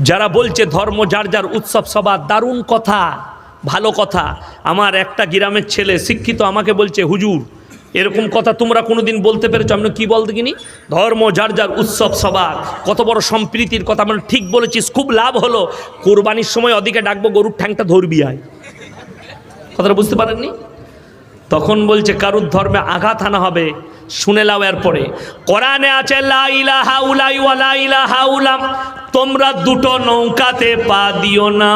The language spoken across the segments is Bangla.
যারা বলছে ধর্ম যার যার উৎসব সবার, দারুণ কথা, ভালো কথা। আমার একটা গ্রামের ছেলে শিক্ষিত আমাকে বলছে, হুজুর এরকম কথা তোমরা কোনোদিন বলতে পেরেছো? আমি কি বলতে কিনি, ধর্ম যার যার উৎসব সবার, কত বড় সম্প্রীতির কথা। মানে ঠিক বলেছিস, খুব লাভ হলো। কোরবানির সময় ওদিকে ডাকবো, গরুর ঠ্যাংটা ধরবি আয়। কথাটা বুঝতে পারেননি? তখন বলছে কারুর ধর্মে আঘাত আনা হবে। শুনে লাও এরপরে কোরআনে আছে লা ইলাহা উলাই ওয়া লা ইলাহা উলাম, তোমরা দুটো নৌকাতে পা দিও না।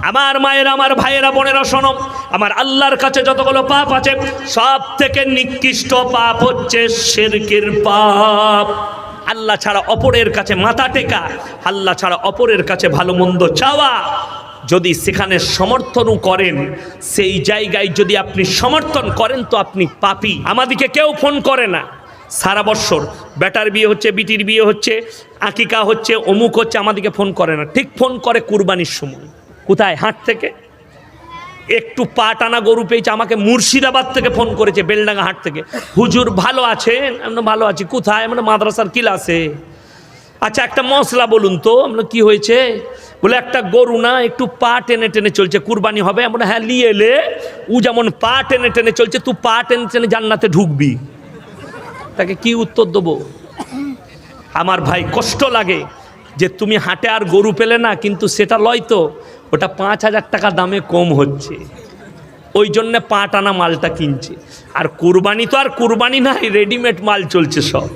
আমার মায়ের, আমার ভাইয়েরা, বোনেরা শোনো, আমার আল্লাহর কাছে যতগুলো পাপ আছে সব থেকে নিকৃষ্ট পাপ হচ্ছে শিরকের পাপ। আল্লাহ ছাড়া অপরের কাছে মাথা টেকা, আল্লাহ ছাড়া অপরের কাছে ভালো মন্দ চাওয়া। যদি সেখানে সমর্থনও করেন, সেই জায়গায় যদি আপনি সমর্থন করেন তো আপনি পাপী। আমাদেরকে কেউ ফোন করে না সারা বছর, বেটার বিয়ে হচ্ছে, বিটির বিয়ে হচ্ছে, আকিকা হচ্ছে, অমুক হচ্ছে, আমাদেরকে ফোন করে না। ঠিক ফোন করে কুরবানির সময়। কোথায়? হাট থেকে একটু পা টানা গরু পেয়েছে, আমাকে মুর্শিদাবাদ থেকে ফোন করেছে, বেলডাঙ্গা হাট থেকে। হুজুর ভালো আছেন? আমরা ভালো আছি। কোথায়? আমরা মাদ্রাসার ক্লাসে। আচ্ছা একটা মশলা বলুন তো। আমরা কি হয়েছে? বলে একটা গরু না একটু পা টেনে টেনে চলছে, কুরবানি হবে। আমরা হ্যাঁ নিয়ে এলে, ও যেমন পা টেনে টেনে চলছে, তুই পা টেনে টেনে জান্নাতে ঢুকবি। তাকে কি উত্তর দেবো? আমার ভাই কষ্ট লাগে যে তুমি হাটে আর গরু পেলে না, কিন্তু সেটা লয় তো, ওটা 5,000 টাকা দামে কম হচ্ছে, ওই জন্যে পা টানা মালটা কিনছে। আর কুরবানি তো আর কুরবানি নাই, রেডিমেড মাল চলছে সব।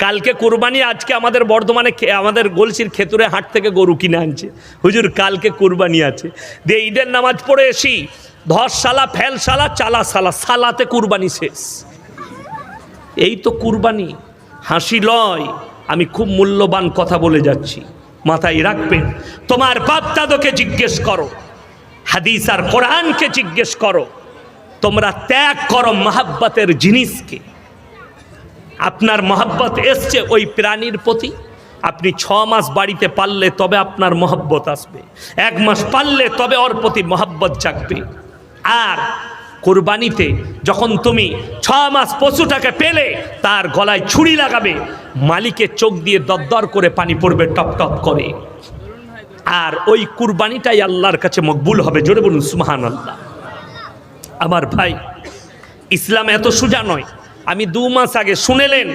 কালকে কুরবানি, আজকে আমাদের বর্ধমানে আমাদের গলসির খেতুরে হাট থেকে গরু কিনে আনছে। হুজুর কালকে কুরবানি আছে, দিয়ে ঈদের নামাজ পড়ে এসি, ধর সালা, ফেল সালা, চালা সালা, সালাতে কুরবানি শেষ। এই তো কুরবানি। হাসি লয়, আমি খুব মূল্যবান কথা বলে যাচ্ছি, মাথায় রাখবেন। তোমার বাপ দাদাকে জিজ্ঞেস করো, হাদিস আর কোরআনকে জিজ্ঞেস করো, তোমরা ত্যাগ করো মহাব্বতের জিনিসকে। আপনার মহব্বত এসছে ওই প্রাণীর প্রতি, আপনি 6 মাস বাড়িতে পাললে তবে আপনার মহব্বত আসবে, 1 মাস পাললে তবে ওর প্রতি মহব্বত জাগবে। আর কুরবানিতে যখন তুমি 6 মাস পশুটাকে পেলে, তার গলায় ছুরি লাগাবে, মালিকের চোখ দিয়ে দরদর করে পানি পড়বে টপ টপ করে। আর ওই কুরবানিটাই আল্লাহর কাছে মকবুল হবে। জোরে বলুন সুবহানাল্লাহ। আমার ভাই, ইসলাম এত সোজা নয়। আমি 2 মাস আগে শুনেলেন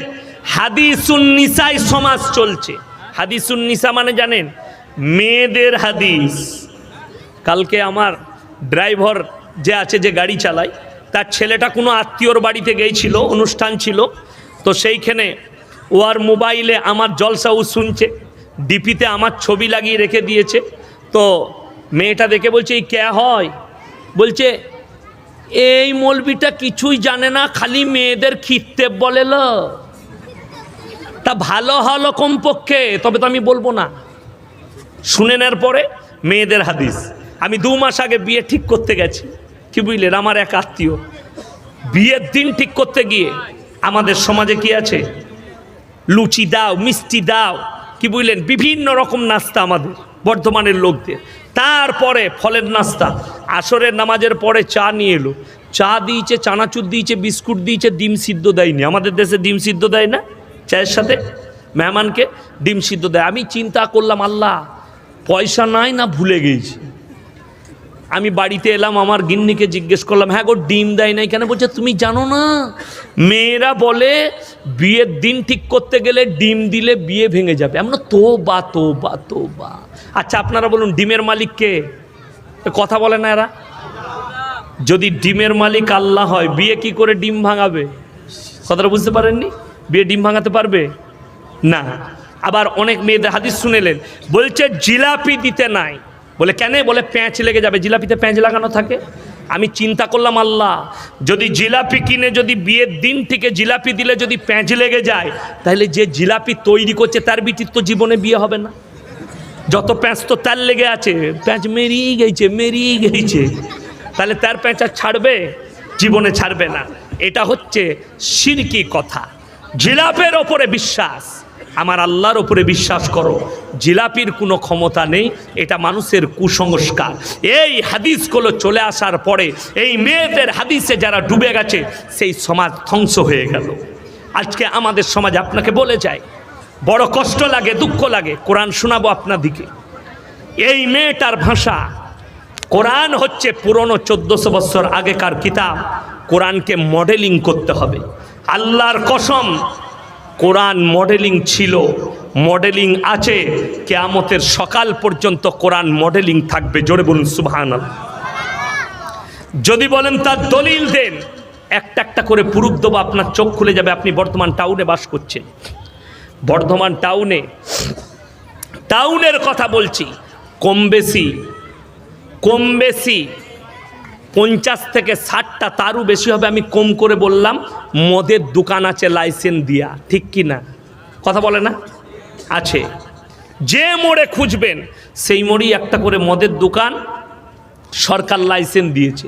হাদিসুন নিসাই সমাজ চলছে। হাদিসুন নিসা মানে জানেন? মেয়েদের হাদিস। কালকে আমার ড্রাইভার যে আছে, যে গাড়ি চালায়, তার ছেলেটা কোনো আত্মীয়র বাড়িতে গিয়েছিল, অনুষ্ঠান ছিল, তো সেইখানে ওর মোবাইলে আমার জলসাও শুনছে, ডিপিতে আমার ছবি লাগিয়ে রেখে দিয়েছে। তো মেয়েটা দেখে বলছে এই কে হয়? বলছে এই মৌলবিটা কিছুই জানে না, খালি মেয়েদের খিত্তে বলে। তা ভালো হলো কমপক্ষে, তবে তো আমি বলবো না। শুনে নেওয়ার পরে মেয়েদের হাদিস। আমি 2 মাস আগে বিয়ে ঠিক করতে গেছি, কি বুঝলেন, আমার এক আত্মীয়। বিয়ের দিন ঠিক করতে গিয়ে আমাদের সমাজে কি আছে, লুচি দাও, মিষ্টি দাও, কি বুঝলেন, বিভিন্ন রকম নাস্তা আমাদের বর্ধমানের লোকদের। তারপরে ফলের নাস্তা, আসরের নামাজের পরে চা নিয়ে এলো, চা দিয়েছে, চানাচুর দিয়েছে, বিস্কুট দিয়েছে, ডিম সিদ্ধ দেয়নি। আমাদের দেশে ডিম সিদ্ধ দেয় না, চায়ের সাথে মেহমানকে ডিম সিদ্ধ দেয়। আমি চিন্তা করলাম, আল্লাহ পয়সা নাই না ভুলে গেছি। আমি বাড়িতে এলাম, আমার গিন্নিকে জিজ্ঞেস করলাম, হ্যাঁ গো ডিম দেয় নাই কেন? বলছে তুমি জানো না, মেয়েরা বলে বিয়ের দিন ঠিক করতে গেলে ডিম দিলে বিয়ে ভেঙে যাবে। আমরা তোবা তোবা তোবা। আচ্ছা আপনারা বলুন, ডিমের মালিককে? কথা বলে না এরা। যদি ডিমের মালিক আল্লাহ হয়, বিয়ে কি করে ডিম ভাঙাবে? কথাটা বুঝতে পারেননি? বিয়ে ডিম ভাঙাতে পারবে না। আবার অনেক মেয়েদের হাদিস শুনেলেন, বলছে জিলাপি দিতে নাই। বলে কেন? বলে প্যাঁচ লেগে যাবে, জিলাপিতে প্যাঁচ লাগানো থাকে। আমি চিন্তা করলাম, আল্লাহ যদি জিলাপি কিনে যদি বিয়ের দিন থেকে জিলাপি দিলে যদি প্যাঁচ লেগে যায়, তাহলে যে জিলাপি তৈরি করছে তার বিটির তো জীবনে বিয়ে হবে না। যত প্যাঁচ তো তার লেগে আছে, প্যাঁচ মেরিয়ে গেছে, তাহলে তার প্যাঁচ আর ছাড়বে? জীবনে ছাড়বে না। এটা হচ্ছে শিরকি কথা। জিলাপের ওপরে বিশ্বাস, আমার আল্লাহর ওপরে বিশ্বাস করো। জিলাপির কোনো ক্ষমতা নেই, এটা মানুষের কুসংস্কার। এই হাদিসগুলো চলে আসার পরে এই মেয়েদের হাদিসে যারা ডুবে গেছে, সেই সমাজ ধ্বংস হয়ে গেল। আজকে আমাদের সমাজ, আপনাকে বলে যায়, বড় কষ্ট লাগে, দুঃখ লাগে। কোরআন শোনাবো আপনাদিকে। এই মেয়েটার ভাষা, কোরআন হচ্ছে পুরনো 1400 বছর আগেকার কিতাব। কোরআনকে মডেলিং করতে হবে। আল্লাহর কসম, কোরআন মডেলিং ছিল, মডেলিং আছে, কিয়ামতের সকাল পর্যন্ত কোরআন মডেলিং থাকবে। জোরে বলুন সুবহানাল্লাহ। যদি বলেন তার দলিল দেন, একটা একটা করে প্রুফ দেবো, আপনার চোখ খুলে যাবে। আপনি বর্ধমান টাউনে বাস করছেন, বর্ধমান টাউনের কথা বলছি। কম বেশি 50 থেকে 60টা, তারও বেশি হবে, আমি কম করে বললাম, মদের দোকান আছে লাইসেন্স দিয়া। ঠিক কি না? কথা বলে না? আছে। যে মোড়ে খুঁজবেন সেই মোড়েই একটা করে মদের দোকান সরকার লাইসেন্স দিয়েছে।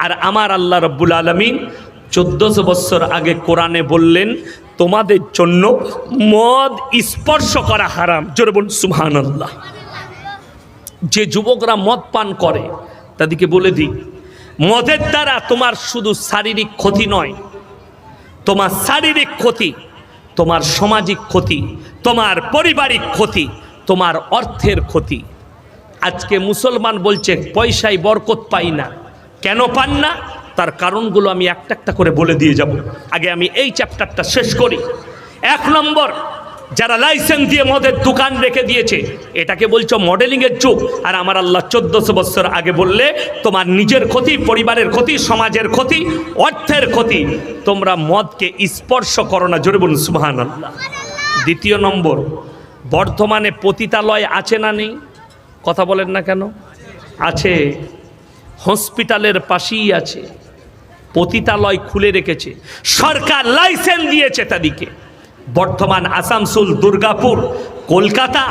আর আমার আল্লাহ রাব্বুল আলামিন 1400 বছর আগে কোরআনে বললেন, তোমাদের জন্য মদ স্পর্শ করা হারাম। জোরে বলুন সুবহানাল্লাহ। যে যুবকরা মদ পান করে তাদেরকে বলে দিই, মদের দ্বারা তোমার শুধু শারীরিক ক্ষতি নয়, তোমার শারীরিক ক্ষতি, তোমার সামাজিক ক্ষতি, তোমার পারিবারিক ক্ষতি, তোমার অর্থের ক্ষতি। আজকে মুসলমান বলছে পয়সায় বরকত পাই না। কেন পান না? তার কারণগুলো আমি একটা একটা করে বলে দিয়ে যাব। আগে আমি এই চ্যাপ্টারটা শেষ করি। 1 নম্বর, যারা লাইসেন্স দিয়ে মদের দোকান রেখে দিয়েছে, এটাকে বলছো মডেলিংয়ের যুগ। আর আমার আল্লাহ 1400 বছর আগে বললে, তোমার নিজের ক্ষতি, পরিবারের ক্ষতি, সমাজের ক্ষতি, অর্থের ক্ষতি, তোমরা মদকে স্পর্শ করো না। জোরে বলুন সুবহানাল্লাহ। 2 নম্বর, বর্ধমানে পতিতালয় আছে না নেই? কথা বলেন না কেন? আছে। হসপিটালের পাশেই আছে, পতিতালয় খুলে রেখেছে, সরকার লাইসেন্স দিয়েছে তাদেরকে। বর্ধমান, আসানসোল, দুর্গাপুর, কলকাতা,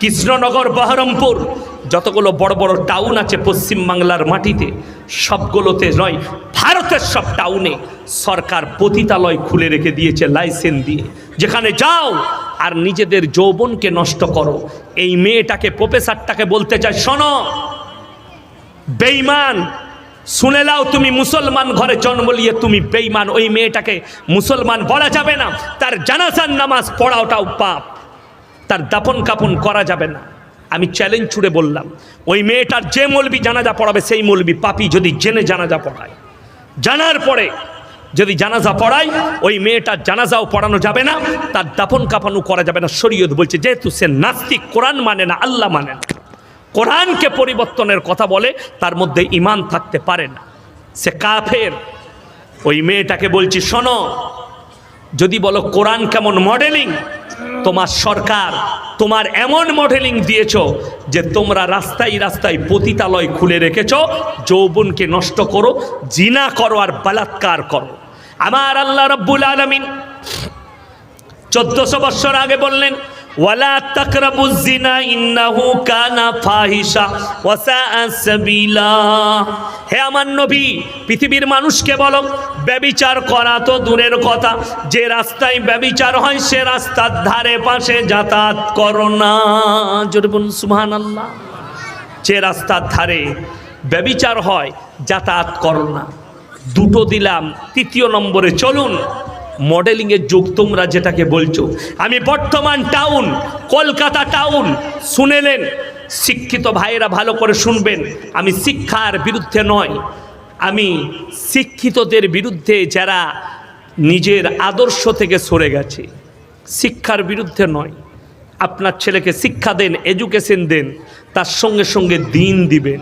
কৃষ্ণনগর, বহরমপুর, যতগুলো বড় বড় টাউন আছে পশ্চিমবাংলার মাটিতে, সবগুলোতে নয়, ভারতের সব টাউনে সরকার পতিতালয় খুলে রেখে দিয়েছে লাইসেন্স দিয়ে। যেখানে যাও আর নিজেদের যৌবনকে নষ্ট করো। এই মেয়েটাকে, প্রফেসরটাকে বলতে চাই, শোনো বেঈমান, শুনে নাও, তুমি মুসলমান ঘরে জন্ম নিয়ে তুমি বেঈমান। ওই মেয়েটাকে মুসলমান বলা যাবে না। তার জানাজার নামাজ পড়াওটাও পাপ, তার দাফন কাফন করা যাবে না। আমি চ্যালেঞ্জ ছুড়ে বললাম, ওই মেয়েটার যে মৌলবি জানাজা পড়াবে সেই মৌলবি পাপী। যদি জেনে জানাজা পড়ায়, জানার পরে যদি জানাজা পড়ায়, ওই মেয়েটার জানাজাও পড়ানো যাবে না, তার দাফন কাফনও করা যাবে না। শরীয়ত বলছে, যেহেতু সে নাস্তিক, কোরআন মানে না, আল্লাহ মানে না, কোরআনকে পরিবর্তনের কথা বলে, তার মধ্যে ঈমান থাকতে পারে না, সে কাফের। ওই মেয়েটাকে বলছি, শোনো, যদি বলো কোরআন কেমন মডেলিং, তোমার সরকার তোমার এমন মডেলিং দিয়েছ যে তোমরা রাস্তায় রাস্তায় পতিতালয় খুলে রেখেছ, যৌবনকে নষ্ট করো, জিনা করো আর বলাৎকার করো। আমার আল্লাহ রাব্বুল আলামিন 1400 বছর আগে বললেন, ওয়ালা তাকরাবুজ জিনা ইন্নাহু কানা ফাহিশা ওয়া সাআ সাবিলা। হে আমার নবী, পৃথিবীর মানুষকে বলো, ব্যভিচার করা তো দূরের কথা, যে রাস্তায় ব্যভিচার হয় সে রাস্তার ধারে পাশে যাতায়াত করো না। জোরে বলুন সুবহানাল্লাহ। যে রাস্তার ধারে ব্যভিচার হয় যাতায়াত করো না। 2টো দিলাম। 3 নম্বরে চলুন, মডেলিংয়ের যুগ তোমরা যেটাকে বলছো। আমি বর্তমান টাউন, কলকাতা টাউন শুনেলেন। শিক্ষিত ভাইয়েরা ভালো করে শুনবেন, আমি শিক্ষার বিরুদ্ধে নয়, আমি শিক্ষিতদের বিরুদ্ধে যারা নিজের আদর্শ থেকে সরে গেছে, শিক্ষার বিরুদ্ধে নয়। আপনার ছেলেকে শিক্ষা দেন, এডুকেশন দেন, তার সঙ্গে সঙ্গে দিন দিবেন,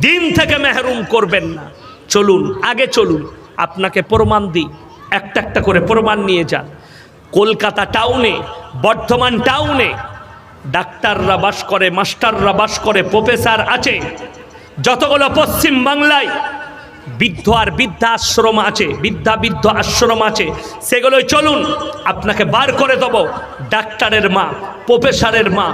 দিন থেকে মেহরুম করবেন না। চলুন, আগে চলুন, আপনাকে প্রমাণ দিই, একটা একটা করে প্রমাণ নিয়ে যান। কলকাতা টাউনে, বর্ধমান টাউনে ডাক্তাররা বাস করে, মাস্টাররা বাস করে, প্রফেসর আছে। যতগুলো পশ্চিম বাংলায় বৃদ্ধ আর বৃদ্ধাশ্রম আছে, বৃদ্ধ আশ্রম আছে, সেগুলোই চলুন, আপনাকে বার করে দেবো। ডাক্তারের মা, প্রফেসরের মা,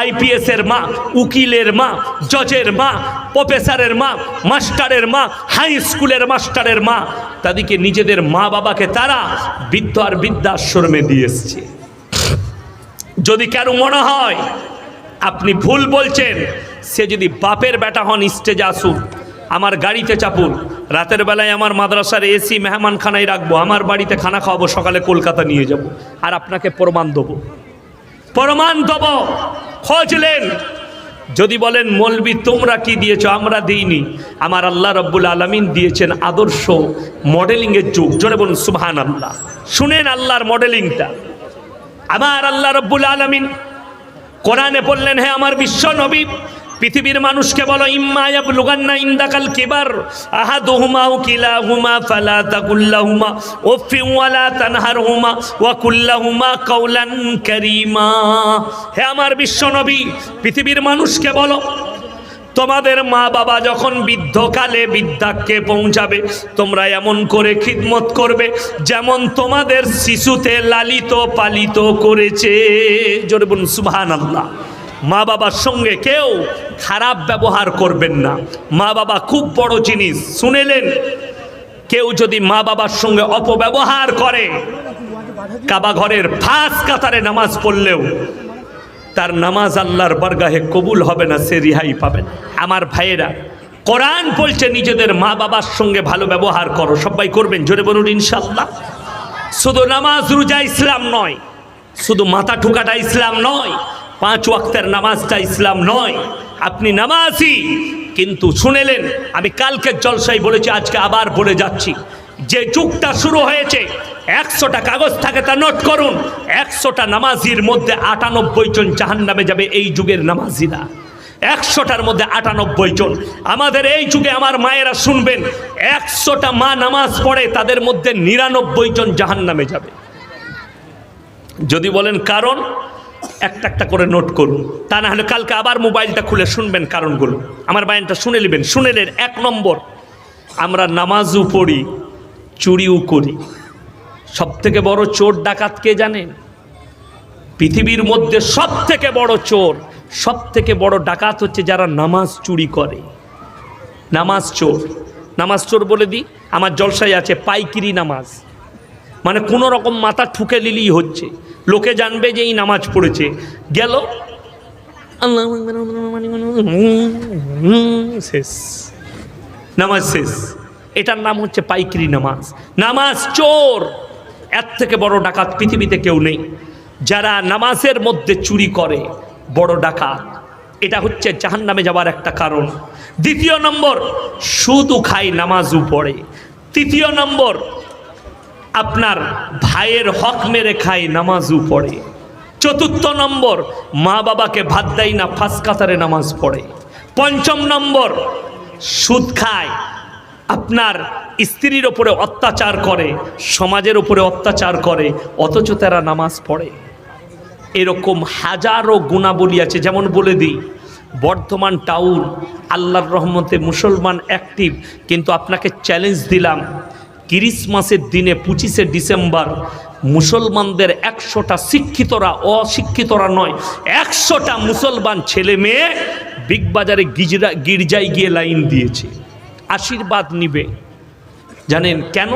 আইপিএসের মা, উকিলের মা, জজের মা, প্রফেসরের মা, মাস্টারের মা, হাই স্কুলের মাস্টারের মা, তাদেরকে নিজেদের মা বাবাকে তারা বৃদ্ধ আর বৃদ্ধাশ্রমে দিয়ে এসছে। যদি কারো মনে হয় আপনি ভুল বলছেন, সে যদি বাপের বেটা হন স্টেজে আসুন, আমার গাড়িতে চাপুন, রাতের বেলায় আমার মাদ্রাসার এসি মেহমানখানায় রাখবো, আমার বাড়িতে খানা খাওয়াবো, সকালে কলকাতা নিয়ে যাব, আর আপনাকে প্রমাণ দেবো, প্রমাণ দেবো, খোঁজলেন। যদি বলেন মৌলবি তোমরা কি দিয়েছো, আমরা দিইনি, আমার আল্লাহ রব্বুল আলামিন দিয়েছেন আদর্শ মডেলিংয়ের যুগ। জোরে বলুন সুবহানাল্লাহ। শুনেন আল্লাহর মডেলিংটা। আমার আল্লাহ রব্বুল আলামিন কোরআনে বললেন, হে আমার বিশ্ব নবী, পৃথিবীর মানুষকে বলো, ইম্মা ইয়াবলুগান্না ইনদাকাল কিবার আহাদুহুমা আও কিলাহুমা ফালা তাকুল লাহুমা উফফিন ওয়ালা তানহারহুমা ওয়া কুল লাহুমা কাওলান কারীমা। হে আমার বিশ্ব নবী, পৃথিবীর মানুষকে বলো, তোমাদের মা বাবা যখন বৃদ্ধকালে বৃদ্ধাক্যে পৌঁছাবে, তোমরা এমন করে খিদমত করবে যেমন তোমাদের শিশুতে লালিত পালিত করেছে। জোরে বলুন সুবহানাল্লাহ। মা বাবার সঙ্গে কেউ খারাপ ব্যবহার করবেন না। মা বাবা খুব বড় জিনিস। শুনেলেন, কেউ যদি মা বাবার সঙ্গে অপব্যবহার করে, কাবা ঘরের ফাঁস কাতারে নামাজ পড়লেও তার নামাজ আল্লাহর বারগাহে কবুল হবে না, সে রিহাই পাবে না। আমার ভাইয়েরা, কোরআন বলছে নিজেদের মা বাবার সঙ্গে ভালো ব্যবহার করো। সবাই করবেন, জোরে বলুন ইনশাআল্লাহ। শুধু নামাজ রোজা ইসলাম নয়, শুধু মাথা ঠুকাটা ইসলাম নয়, 5 ওয়াক্তের নামাজটা ইসলাম নয়। আপনি নামাজি, কিন্তু শুনেলেন, আমি কালকে জলসায় বলেছি, আজকে আবার বলে যাচ্ছি, যে যুগটা শুরু হয়েছে, 100টা কাগজ থাকে তা নোট করুন, 100টা নামাজির মধ্যে 98 জন জাহান্নামে যাবে। এই যুগের নামাজিরা 100টার মধ্যে 98 জন। আমাদের এই যুগে আমার মায়েরা শুনবেন, 100টা মা নামাজ পড়ে, তাদের মধ্যে 99 জন জাহান্নামে যাবে। যদি বলেন কারণ, একটা একটা করে নোট করুন, তা না হলে কালকে আবার মোবাইলটা খুলে শুনবেন কারণগুলো। আমার বায়ানটা শুনে নেবেন। শুনেলেন, 1 নম্বর, আমরা নামাজও পড়ি, চুরিও করি। সব থেকে বড় চোর ডাকাত কে জানেন? পৃথিবীর মধ্যে সব থেকে বড় চোর, সব থেকে বড় ডাকাত হচ্ছে যারা নামাজ চুরি করে। নামাজ চোর। নামাজ চোর বলে দিই, আমার জলসায় আছে পাইকিরি নামাজ, মানে কোনো রকম মাথা ঠুকে নিলেই হচ্ছে, লোকে জানবে যে এই নামাজ পড়েছে, গেল শেষ, নামাজ শেষ। এটার নাম হচ্ছে পাইকিরি নামাজ। নামাজ চোর। এর থেকে বড় ডাকাত পৃথিবীতে কেউ নেই। যারা নামাজের মধ্যে চুরি করে, বড় ডাকাত। এটা হচ্ছে জাহান্নামে যাওয়ার একটা কারণ। 2 নম্বর, সুদ খায়, নামাজও পড়ে। 3 নম্বর, আপনার ভাইয়ের হক মেরে খায়, নামাজও পড়ে। 4 নম্বর, মা বাবাকে ভাত দেয় না, ফাঁস কাতারে নামাজ পড়ে। 5 নম্বর, সুদ খায়, আপনার স্ত্রীর ওপরে অত্যাচার করে, সমাজের ওপরে অত্যাচার করে, অথচ তারা নামাজ পড়ে। এরকম হাজারো গুণাবলী আছে। যেমন বলে দিই, বর্ধমান টাউন আল্লাহর রহমতে মুসলমান অ্যাক্টিভ, কিন্তু আপনাকে চ্যালেঞ্জ দিলাম, ক্রিসমাসের দিনে 25শে ডিসেম্বর মুসলমানদের 100টা শিক্ষিতরা, অশিক্ষিতরা নয়, 100টা মুসলমান ছেলে মেয়ে বিগ বাজারে গির্জায় গিয়ে লাইন দিয়েছে, আশীর্বাদ নিবে। জানেন কেন?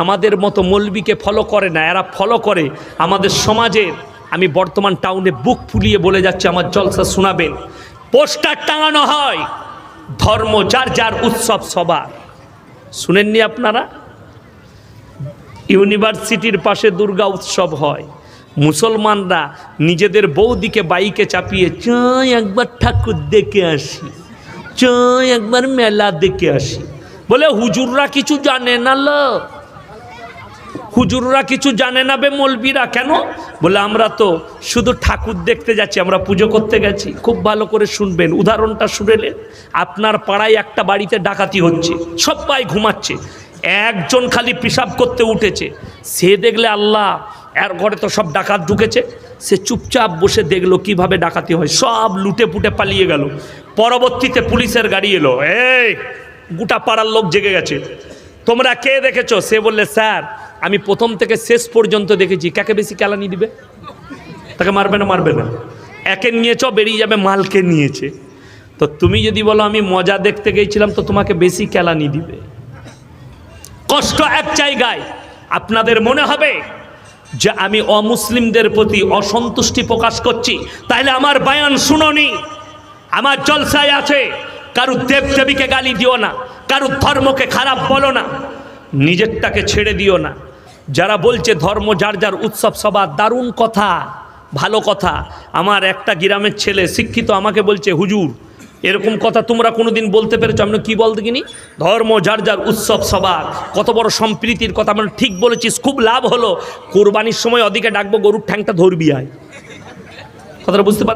আমাদের মতো মৌলবীকে ফলো করে না, এরা ফলো করে আমাদের সমাজের। আমি বর্তমান টাউনে বুক ফুলিয়ে বলে যাচ্ছি, আমার জলসা শোনাবেন। পোস্টার টাঙানো হয়, ধর্ম যার যার, উৎসব সবার। শুনেননি আপনারা? ইউনিভার্সিটির পাশে দুর্গা উৎসব হয়, মুসলমানরা নিজেদের বৌদিকে বাইকে চাপিয়ে, চাই একবার ঠাকুর দেখে আসি, চাই একবার মেলা দেখে আসি। বলে হুজুররা কিছু জানে না, হুজুররা কিছু জানে না বে মৌলবীরা। কেন? বলে আমরা তো শুধু ঠাকুর দেখতে যাচ্ছি, আমরা পুজো করতে গেছি। খুব ভালো করে শুনবেন, উদাহরণটা শুনেলেন। আপনার পাড়ায় একটা বাড়িতে ডাকাতি হচ্ছে, সবাই ঘুমাচ্ছে, একজন খালি পেশাব করতে উঠেছে। সে দেখলে আল্লাহ, এর ঘরে তো সব ডাকাত ঢুকেছে। সে চুপচাপ বসে দেখলো কিভাবে ডাকাতি হয়, সব লুটে পুটে পালিয়ে গেল। পরবর্তীতে পুলিশের গাড়ি এলো, এই গোটা পাড়ার লোক জেগে গেছে, তোমরা কে দেখেছো? সে বললে, স্যার আমি প্রথম থেকে শেষ পর্যন্ত দেখেছি। কাকে বেশি কেলানি দিবে? তাকে মারবে না? মারবে না। একে নিয়েছ, বেরিয়ে যাবে, মালকে নিয়েছে। তো তুমি যদি বলো আমি মজা দেখতে গিয়েছিলাম, তো তোমাকে বেশি কেলানি দিবে। কষ্ট এক জায়গায়। আপনাদের মনে হবে যে আমি অমুসলিমদের প্রতি অসন্তুষ্টি প্রকাশ করছি, তাইলে আমার বয়ান শুনোনি। আমার জলসায় আছে কারুর দেবদেবীকে গালি দিও না, কারুর ধর্মকে খারাপ বলো না, নিজেরটাকে ছেড়ে দিও না। যারা বলছে ধর্ম যার যার উৎসব সবার, দারুণ কথা, ভালো কথা। আমার একটা গ্রামের ছেলে শিক্ষিত আমাকে বলছে, হুজুর এরকম কথা তোমরা কোনোদিন বলতে পেরেছো? আমি কি বলতে কিনি, ধর্ম যার যার উৎসব সবার, কত বড় সম্প্রীতির কথা। মানে ঠিক বলেছিস, খুব লাভ হলো। কোরবানির সময় ওদিকে ডাকবো, গরুর ঠ্যাংটা ধরবি আয়। কথাটা বুঝতে পার?